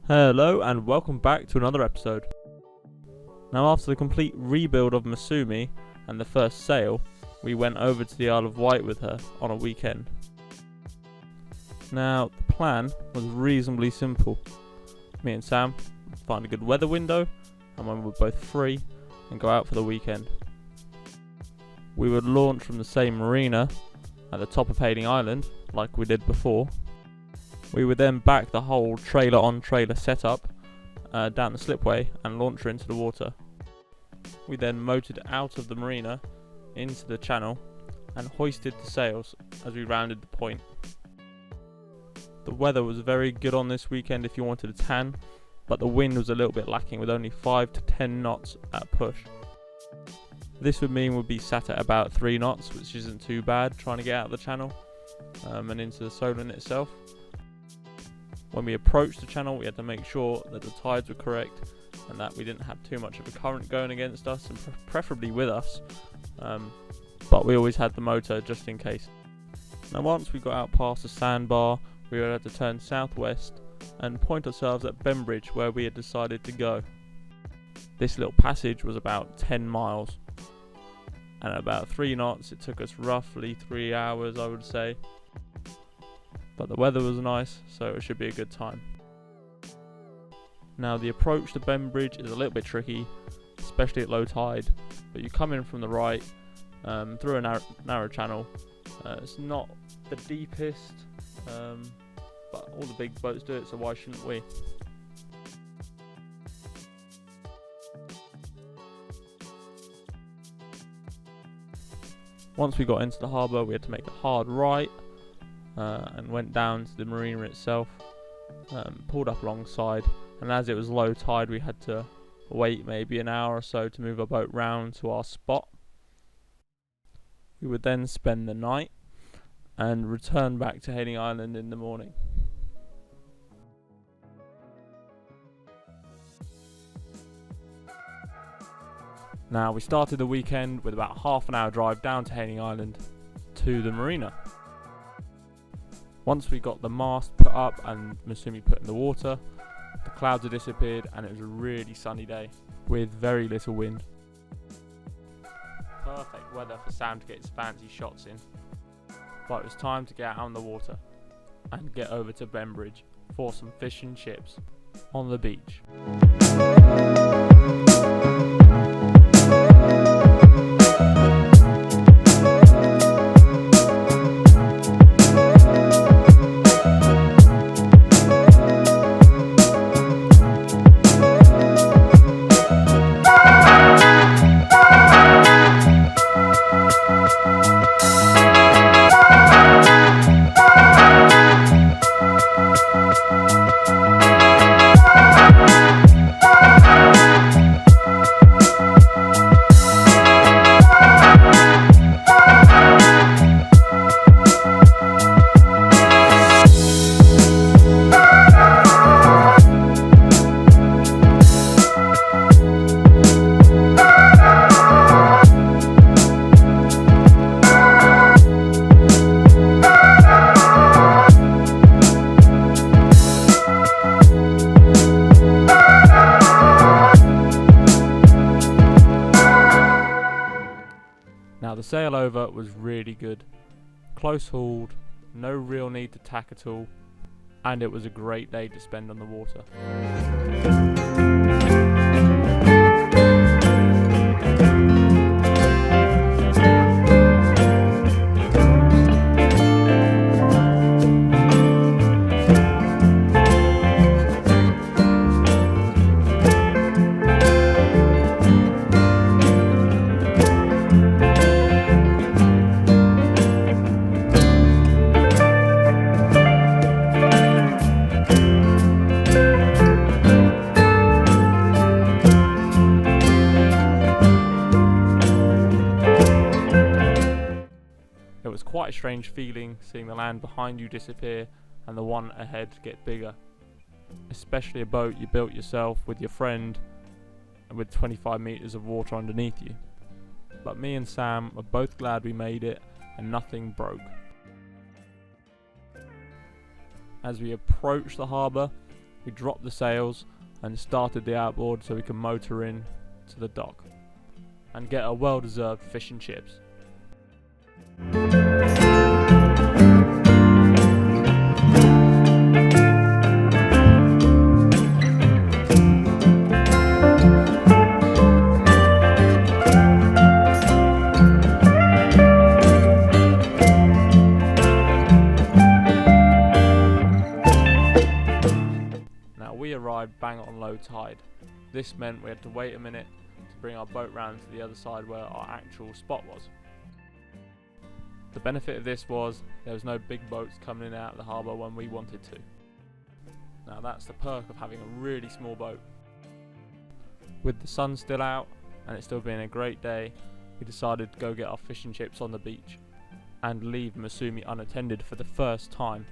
Hello and welcome back to another episode. Now, after the complete rebuild of Misumi and the first sail, we went over to the Isle of Wight with her on a weekend. Now, the plan was reasonably simple. Me and Sam would find a good weather window, and when we were both free, and go out for the weekend. We would launch from the same marina at the top of Hayling Island, like we did before. We would then back the whole trailer-on-trailer setup down the slipway and launch her into the water. We then motored out of the marina into the channel and hoisted the sails as we rounded the point. The weather was very good on this weekend if you wanted a tan, but the wind was a little bit lacking with only 5 to 10 knots at a push. This would mean we'd be sat at about 3 knots, which isn't too bad trying to get out of the channel and into the Solent itself. When we approached the channel, we had to make sure that the tides were correct and that we didn't have too much of a current going against us, and preferably with us, but we always had the motor just in case. Now, once we got out past the sandbar, we would have to turn southwest and point ourselves at Bembridge, where we had decided to go. This little passage was about 10 miles, and at about 3 knots it took us roughly 3 hours, I would say. But the weather was nice, so it should be a good time. Now, the approach to Bembridge is a little bit tricky, especially at low tide, but you come in from the right through a narrow channel. It's not the deepest, but all the big boats do it, so why shouldn't we? Once we got into the harbour, we had to make a hard right and went down to the marina itself, pulled up alongside, and as it was low tide we had to wait maybe an hour or so to move our boat round to our spot. We would then spend the night and return back to Hayling Island in the morning. Now, we started the weekend with about half an hour drive down to Hayling Island to the marina. Once we got the mast put up and Misumi put in the water, the clouds had disappeared and it was a really sunny day with very little wind. Perfect weather for Sam to get his fancy shots in. But it was time to get out on the water and get over to Bembridge for some fish and chips on the beach. Now, the sail over was really good, close hauled, no real need to tack at all, and it was a great day to spend on the water. It was quite a strange feeling seeing the land behind you disappear and the one ahead get bigger, especially a boat you built yourself with your friend and with 25 meters of water underneath you. But me and Sam were both glad we made it and nothing broke. As we approached the harbour, we dropped the sails and started the outboard so we can motor in to the dock and get a well-deserved fish and chips. We arrived bang on low tide. This meant we had to wait a minute to bring our boat round to the other side where our actual spot was. The benefit of this was there was no big boats coming in and out of the harbour when we wanted to. Now that's the perk of having a really small boat. With the sun still out and it still being a great day, we decided to go get our fish and chips on the beach and leave Misumi unattended for the first time.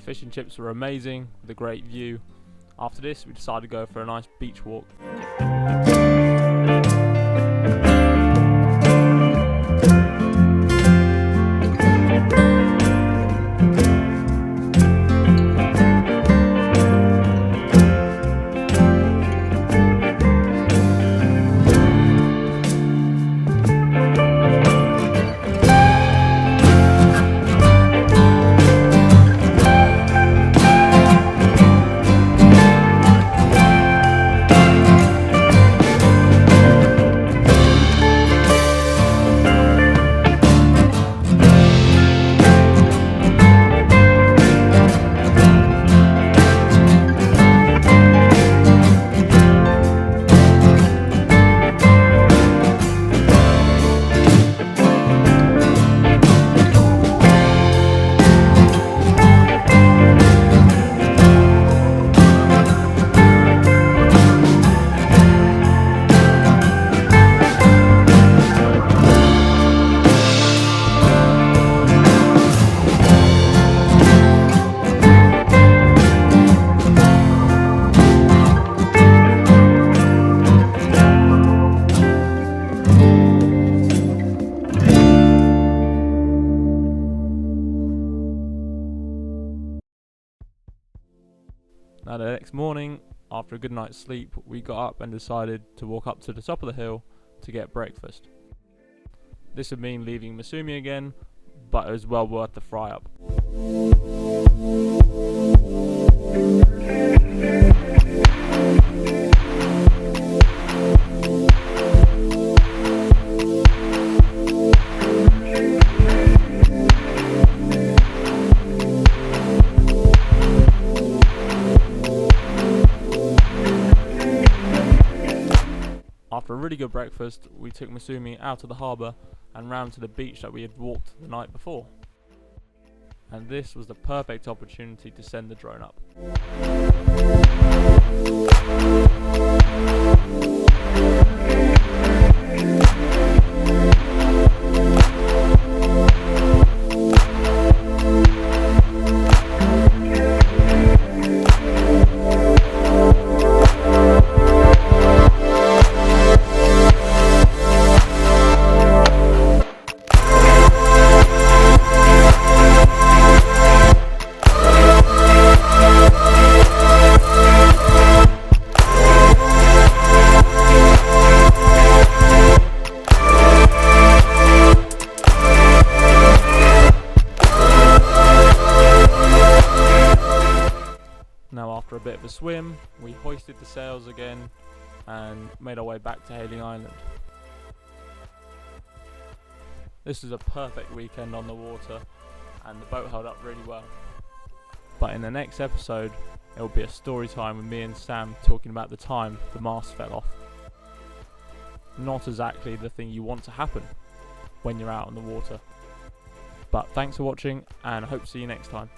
Fish and chips were amazing with a great view. After this we decided to go for a nice beach walk. Now the next morning, after a good night's sleep, we got up and decided to walk up to the top of the hill to get breakfast. This would mean leaving Misumi again, but it was well worth the fry up. After a really good breakfast, we took Misumi out of the harbour and round to the beach that we had walked the night before. And this was the perfect opportunity to send the drone up. Now after a bit of a swim, we hoisted the sails again and made our way back to Hayling Island. This was a perfect weekend on the water and the boat held up really well. But in the next episode, it will be a story time with me and Sam talking about the time the mast fell off. Not exactly the thing you want to happen when you're out on the water. But thanks for watching and I hope to see you next time.